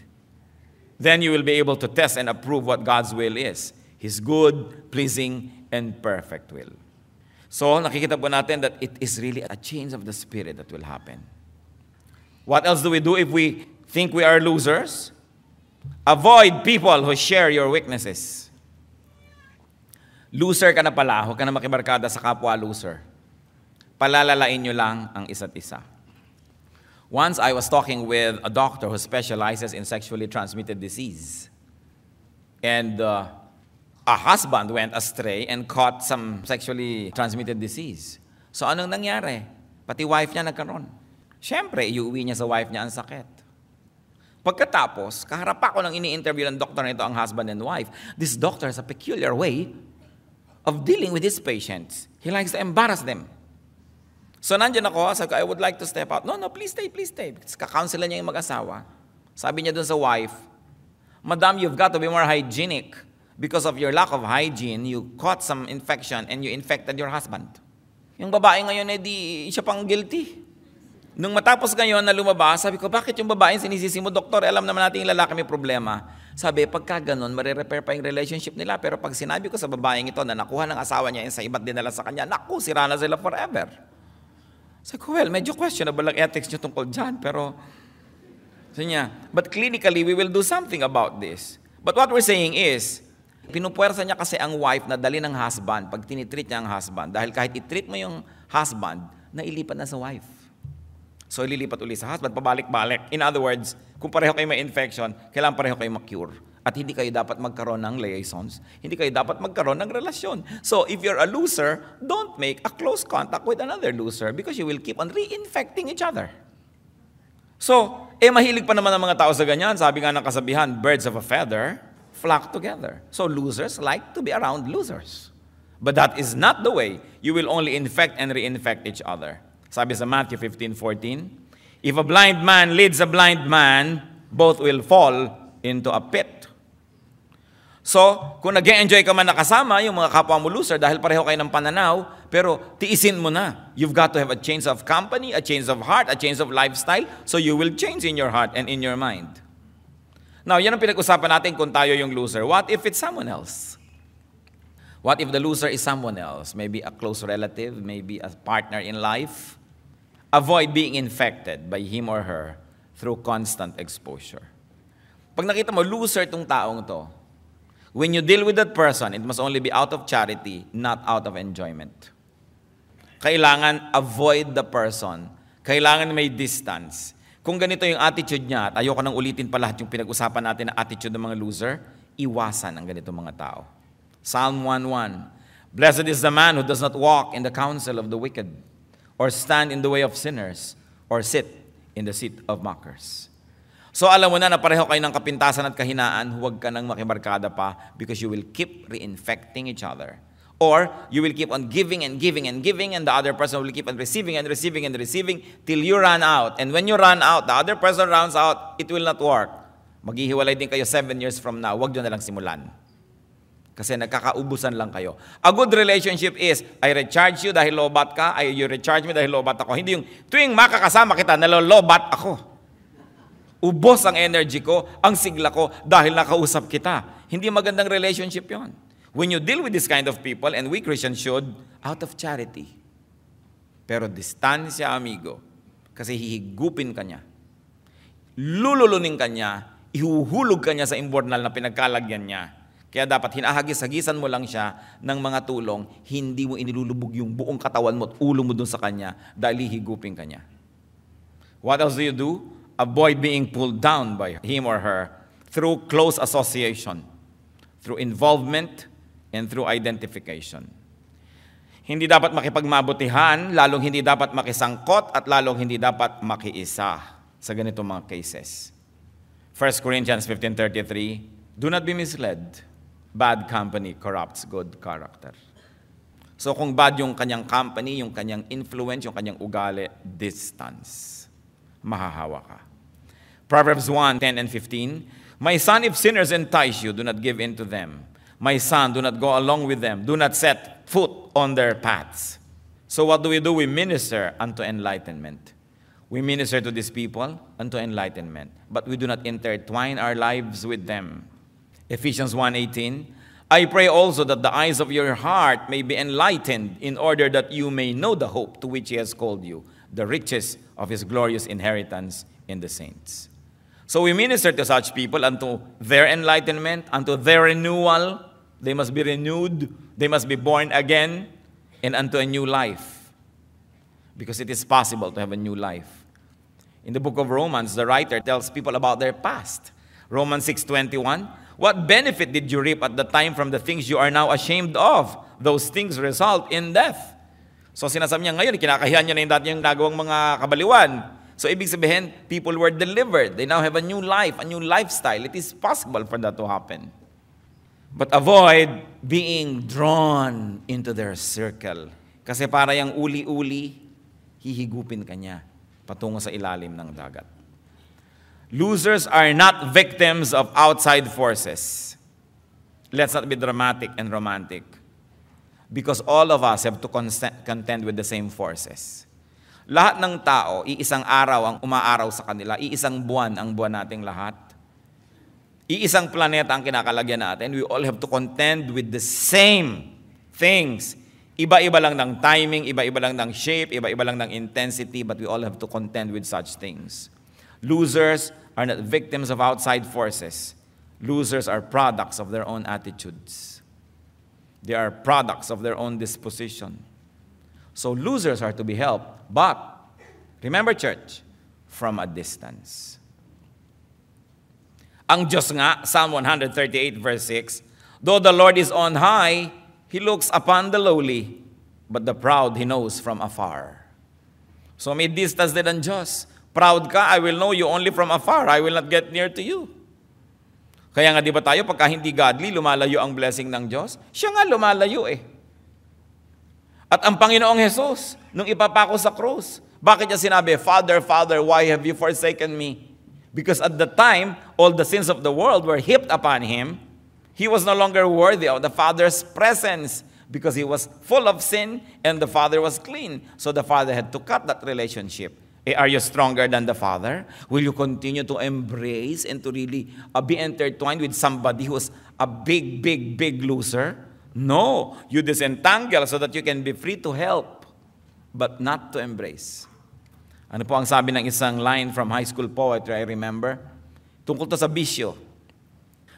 Then you will be able to test and approve what God's will is, His good, pleasing, and perfect will. So, nakikita po natin that it is really a change of the spirit that will happen. What else do we do if we think we are losers? Avoid people who share your weaknesses. Loser ka na pala, huwag ka na makibarkada sa kapwa loser. Palalalain nyo lang ang isa't isa. Once I was talking with a doctor who specializes in sexually transmitted disease. And a husband went astray and caught some sexually transmitted disease. So anong nangyari? Pati wife niya nagkaroon. Siyempre, iuwi niya sa wife niya ang sakit. Pagkatapos, kaharap ako nang ini-interview ng doktor nito ang husband and wife. This doctor has a peculiar way of dealing with his patients. He likes to embarrass them. So nandiyan ako, sabi ko, I would like to step out. No, please stay, please stay. Kakaunselan niya yung mag-asawa. Sabi niya dun sa wife, Madam, you've got to be more hygienic. Because of your lack of hygiene, you caught some infection and you infected your husband. Yung babae ngayon, di siya pang guilty. Nung matapos ngayon na lumabas, sabi ko, bakit yung babaeng sinisisi mo, doktor? Alam naman natin yung lalaki may problema. Sabi, pagka ganun, marirepair pa yung relationship nila. Pero pag sinabi ko sa babaeng ito na nakuha ng asawa niya yung sa iba't dinala sa kanya, naku, sira na sila forever. Sabi ko, well, medyo questionable ang ethics nyo tungkol dyan. Pero, sabi niya, but clinically, we will do something about this. But what we're saying is, pinupuwersa niya kasi ang wife na dali ng husband pag tinitreat niya ang husband. Dahil kahit itreat mo yung husband, nailipat na sa wife. So, ililipat ulit sa husband, pabalik-balik. In other words, kung pareho kayo may infection, kailangan pareho kayo ma-cure. At hindi kayo dapat magkaroon ng liaisons. Hindi kayo dapat magkaroon ng relasyon. So, if you're a loser, don't make a close contact with another loser because you will keep on reinfecting each other. So, mahilig pa naman ang mga tao sa ganyan. Sabi nga ng kasabihan, birds of a feather flock together. So, losers like to be around losers. But that is not the way. You will only infect and reinfect each other. Sabi sa Matthew 15:14, if a blind man leads a blind man, both will fall into a pit. So, kung nag-enjoy ka man nakasama, yung mga kapwa mo loser, dahil pareho kayo ng pananaw, pero tiisin mo na. You've got to have a change of company, a change of heart, a change of lifestyle, so you will change in your heart and in your mind. Now, yan ang pinag-usapan natin kung tayo yung loser. What if it's someone else? What if the loser is someone else? Maybe a close relative, maybe a partner in life. Avoid being infected by him or her through constant exposure. Pag nakita mo, loser itong taong to, when you deal with that person, it must only be out of charity, not out of enjoyment. Kailangan avoid the person. Kailangan may distance. Kung ganito yung attitude niya, at ayoko nang ulitin pa lahat yung pinag-usapan natin na attitude ng mga loser, iwasan ang ganitong mga tao. Psalm 1:1, blessed is the man who does not walk in the counsel of the wicked, or stand in the way of sinners, or sit in the seat of mockers. So alam mo na pareho kayo ng kapintasan at kahinaan, huwag ka nang makibarkada pa because you will keep reinfecting each other. Or you will keep on giving and giving and giving, and the other person will keep on receiving and receiving and receiving till you run out. And when you run out, the other person runs out, it will not work. Maghihiwalay din kayo 7 years from now, huwag nyo na lang simulan. Kasi nagkakaubusan lang kayo. A good relationship is, I recharge you dahil lobat ka, you recharge me dahil lobat ako. Hindi yung, tuwing makakasama kita, nalolobat ako. Ubos ang energy ko, ang sigla ko, dahil nakausap kita. Hindi magandang relationship yon. When you deal with this kind of people, and we Christians should, out of charity. Pero distansya, amigo. Kasi hihigupin ka niya. Lululunin ka niya, ihuhulog ka niya sa imburnal na pinagkalagyan niya. Kaya dapat hinahagis-hagisan mo lang siya ng mga tulong, hindi mo inilulubog yung buong katawan mo at ulo mo dun sa kanya dahil hihigupin ka niya. What else do you do? Avoid being pulled down by him or her through close association, through involvement, and through identification. Hindi dapat makipagmabutihan, lalong hindi dapat makisangkot, at lalong hindi dapat makiisa sa ganitong mga cases. 1 Corinthians 15:33, do not be misled. Bad company corrupts good character. So kung bad yung kanyang company, yung kanyang influence, yung kanyang ugali, distance. Mahahawa ka. Proverbs 1:10 and 15, my son, if sinners entice you, do not give in to them. My son, do not go along with them. Do not set foot on their paths. So what do? We minister unto enlightenment. We minister to these people unto enlightenment, but we do not intertwine our lives with them. Ephesians 1:18, I pray also that the eyes of your heart may be enlightened, in order that you may know the hope to which He has called you, the riches of His glorious inheritance in the saints. So we minister to such people unto their enlightenment, unto their renewal. They must be renewed, they must be born again, and unto a new life. Because it is possible to have a new life. In the book of Romans, the writer tells people about their past. Romans 6:21, what benefit did you reap at the time from the things you are now ashamed of? Those things result in death. So sinasabi niya ngayon, kinakahiyan niya na yung dati yung nagawang mga kabaliwan. So ibig sabihin, people were delivered. They now have a new life, a new lifestyle. It is possible for that to happen. But avoid being drawn into their circle. Kasi para yung uli-uli, hihigupin ka niya patungo sa ilalim ng dagat. Losers are not victims of outside forces. Let's not be dramatic and romantic. Because all of us have to contend with the same forces. Lahat ng tao, iisang araw ang umaaraw sa kanila, iisang buwan ang buwan nating lahat. Iisang planeta ang kinakalagyan natin. We all have to contend with the same things. Iba-iba lang ng timing, iba-iba lang ng shape, iba-iba lang ng intensity, but we all have to contend with such things. Losers are not victims of outside forces. Losers are products of their own attitudes. They are products of their own disposition. So losers are to be helped, but remember, church, from a distance. Ang Diyos nga, Psalm 138 verse 6, though the Lord is on high, He looks upon the lowly, but the proud He knows from afar. So may distance din ang Diyos. Proud ka, I will know you only from afar. I will not get near to you. Kaya nga di ba tayo, pagka hindi godly, lumalayo ang blessing ng Diyos? Siya nga lumalayo eh. At ang Panginoong Jesus, nung ipapako sa krus, bakit niya sinabi, Father, Father, why have you forsaken me? Because at the time, all the sins of the world were heaped upon Him. He was no longer worthy of the Father's presence because He was full of sin and the Father was clean. So the Father had to cut that relationship. Are you stronger than the Father? Will you continue to embrace and to really be intertwined with somebody who is a big, big, big loser? No. You disentangle so that you can be free to help, but not to embrace. Ano po ang sabi ng isang line from high school poetry, I remember? Tungkol to sa bisyo.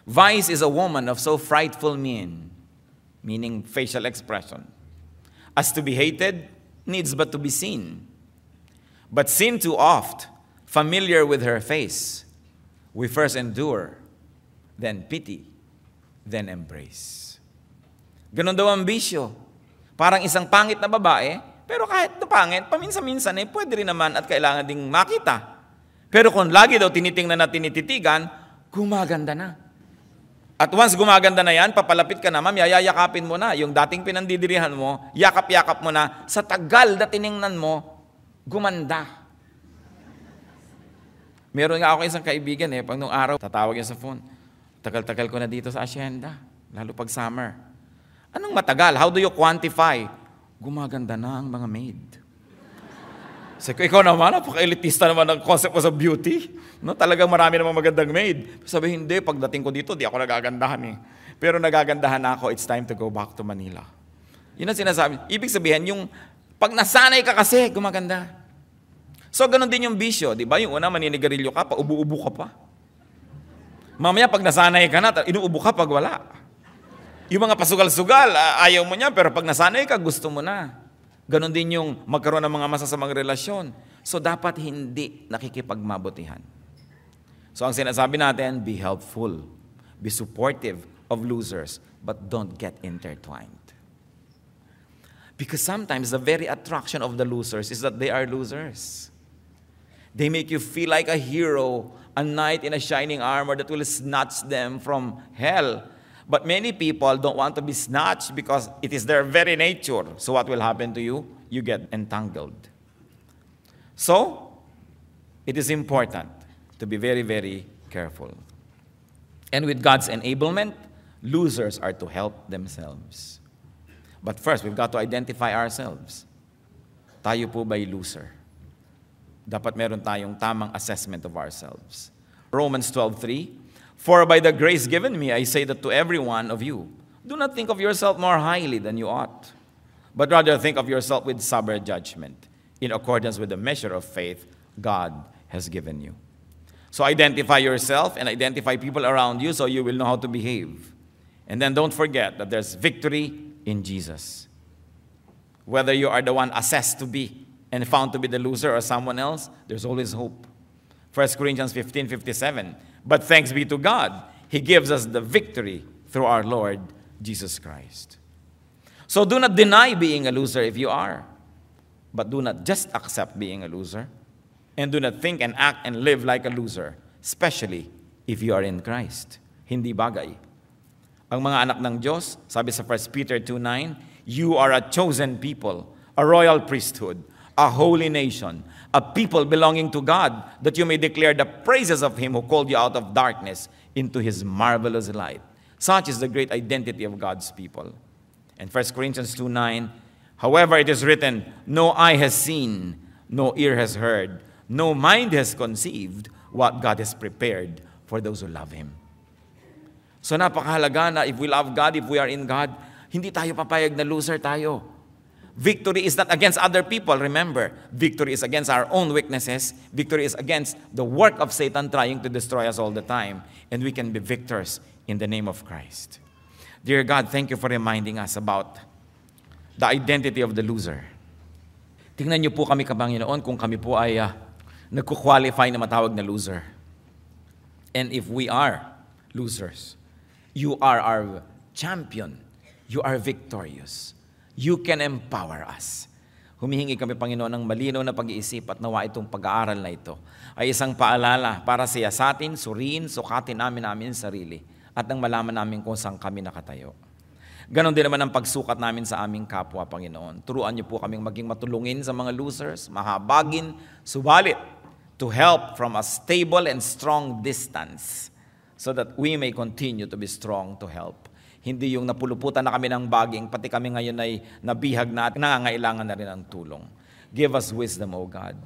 Vice is a woman of so frightful mien, meaning facial expression, as to be hated needs but to be seen. But sin too oft, familiar with her face, we first endure, then pity, then embrace. Ganon daw ang bisyo. Parang isang pangit na babae, pero kahit na pangit, paminsan-minsan pwede rin naman at kailangan ding makita. Pero kung lagi daw tinitingnan at tinititigan, gumaganda na. At once gumaganda na yan, papalapit ka naman, yayakapin mo na. Yung dating pinandidirihan mo, yakap-yakap mo na, sa tagal na tiningnan mo, gumanda. Meron nga ako isang kaibigan pag nung araw, tatawag niya sa phone, tagal-tagal ko na dito sa asyenda, lalo pag summer. Anong matagal? How do you quantify? Gumaganda na ang mga maid. Sabi ko, ikaw naman, napaka-elitista naman ang concept mo sa beauty. No? Talagang marami namang magandang maid. Sabi, hindi, pagdating ko dito, di ako nagagandahan Pero nagagandahan ako, it's time to go back to Manila. Yun ang sinasabi. Ibig sabihin, yung pag nasanay ka kasi, gumaganda. So, ganun din yung bisyo, di ba? Yung una, maninigarilyo ka pa, ubu-ubo ka pa. Mamaya, pag nasanay ka na, inuubo ka pag wala. Yung mga pasugal-sugal, ayaw mo niya, pero pag nasanay ka, gusto mo na. Ganun din yung magkaroon ng mga masasamang relasyon. So, dapat hindi nakikipagmabutihan. So ang sinasabi natin, be helpful, be supportive of losers, but don't get intertwined. Because sometimes the very attraction of the losers is that they are losers. They make you feel like a hero, a knight in a shining armor that will snatch them from hell. But many people don't want to be snatched because it is their very nature. So what will happen to you? You get entangled. So, it is important to be very, very careful. And with God's enablement, losers are to help themselves. But first, we've got to identify ourselves. Tayo po ba'y loser? Dapat meron tayong tamang assessment of ourselves. Romans 12:3, for by the grace given me, I say that to every one of you, do not think of yourself more highly than you ought, but rather think of yourself with sober judgment, in accordance with the measure of faith God has given you. So identify yourself and identify people around you so you will know how to behave. And then don't forget that there's victory in Jesus. Whether you are the one assessed to be and found to be the loser or someone else, there's always hope. 1 Corinthians 15:57. But thanks be to God, He gives us the victory through our Lord Jesus Christ. So do not deny being a loser if you are. But do not just accept being a loser. And do not think and act and live like a loser, especially if you are in Christ. Hindi bagay. Ang mga anak ng Diyos, sabi sa 1 Peter 2:9, you are a chosen people, a royal priesthood, a holy nation, a people belonging to God, that you may declare the praises of Him who called you out of darkness into His marvelous light. Such is the great identity of God's people. And 1 Corinthians 2:9, however it is written, no eye has seen, no ear has heard, no mind has conceived what God has prepared for those who love Him. So napakahalaga na if we love God, if we are in God, hindi tayo papayag na loser tayo. Victory is not against other people, remember. Victory is against our own weaknesses. Victory is against the work of Satan trying to destroy us all the time. And we can be victors in the name of Christ. Dear God, thank you for reminding us about the identity of the loser. Tingnan niyo po kami, Panginoon, kung kami po ay nagko-qualify na matawag na loser. And if we are losers, you are our champion. You are victorious. You can empower us. Humihingi kami, Panginoon, ng malinaw na pag-iisip at nawa itong pag-aaral na ito ay isang paalala para siya sa atin, suriin, sukatin namin sarili at nang malaman namin kung saan kami nakatayo. Ganon din naman ang pagsukat namin sa aming kapwa, Panginoon. Turuan niyo po kaming maging matulungin sa mga losers, mahabagin, subalit, to help from a stable and strong distance, so that we may continue to be strong to help. Hindi yung napuluputan na kami ng baging, pati kami ngayon ay nabihag na at nangangailangan na rin ng tulong. Give us wisdom, O God,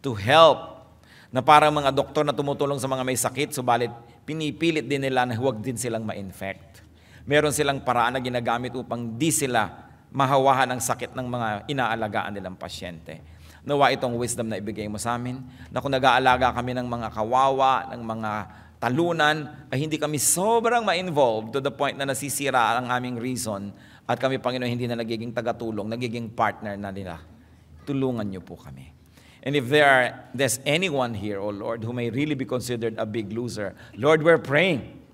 to help, na parang mga doktor na tumutulong sa mga may sakit, subalit pinipilit din nila na huwag din silang ma-infect. Meron silang paraan na ginagamit upang di sila mahawahan ang sakit ng mga inaalagaan nilang pasyente. Nawa itong wisdom na ibigay mo sa amin, na kung nag-aalaga kami ng mga kawawa, ng mga talunan, ay hindi kami sobrang ma-involved to the point na nasisira ang aming reason at kami, Panginoon, hindi na nagiging tagatulong, nagiging partner na nila. Tulungan niyo po kami. And if there's anyone here, O Lord, who may really be considered a big loser, Lord, we're praying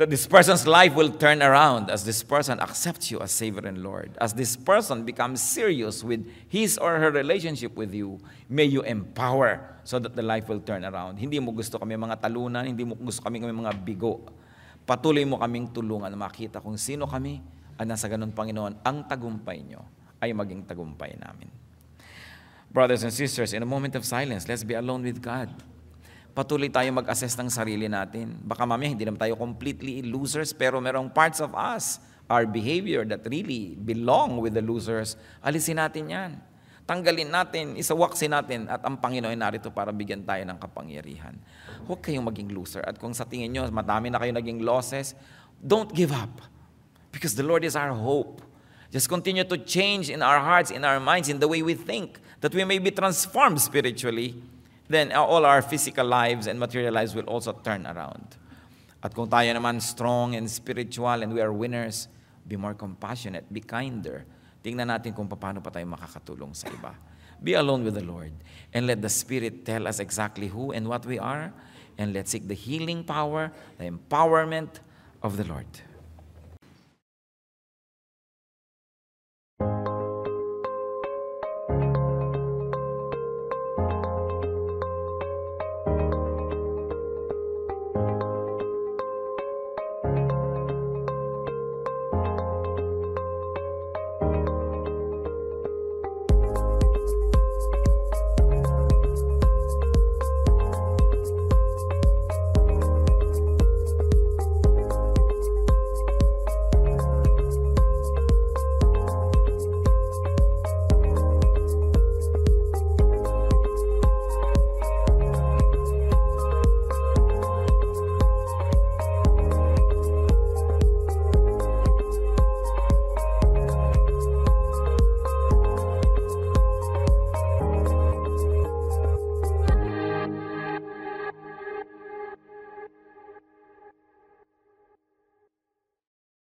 that this person's life will turn around as this person accepts you as Savior and Lord. As this person becomes serious with his or her relationship with you, may you empower so that the life will turn around. Hindi mo gusto kami mga talunan, hindi mo gusto kami mga bigo. Patuloy mo kaming tulungan na makita kung sino kami at nasa ganun, Panginoon, ang tagumpay nyo ay maging tagumpay namin. Brothers and sisters, in a moment of silence, let's be alone with God. Patuloy tayo mag-assess ng sarili natin. Baka mamaya hindi naman tayo completely losers, pero merong parts of us, our behavior that really belong with the losers, alisin natin yan. Tanggalin natin, isawaksin natin, at ang Panginoon ay narito para bigyan tayo ng kapangyarihan. Huwag kayong maging loser. At kung sa tingin nyo, madami na kayo naging losses, don't give up. Because the Lord is our hope. Just continue to change in our hearts, in our minds, in the way we think, that we may be transformed spiritually. Then all our physical lives and material lives will also turn around. At kung tayo naman strong and spiritual and we are winners, be more compassionate, be kinder. Tingnan natin kung paano pa tayo makakatulong sa iba. Be alone with the Lord and let the Spirit tell us exactly who and what we are, and let's seek the healing power, the empowerment of the Lord.